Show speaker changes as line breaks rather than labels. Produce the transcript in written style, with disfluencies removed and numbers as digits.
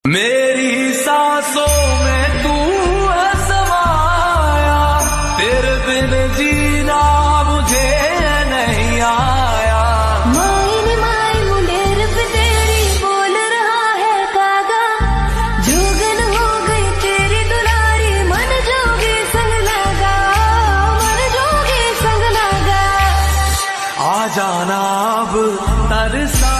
मेरी सांसों में तू है समाया, तेरे बिन जीना मुझे नहीं आया।
माइन माई मुंडेर पे तेरी बोल रहा है कागा, जोगन हो गई तेरी दुलारी, मन जोगी संग लगा, मन जोगी संग लगा।
आ जाना अब तरसा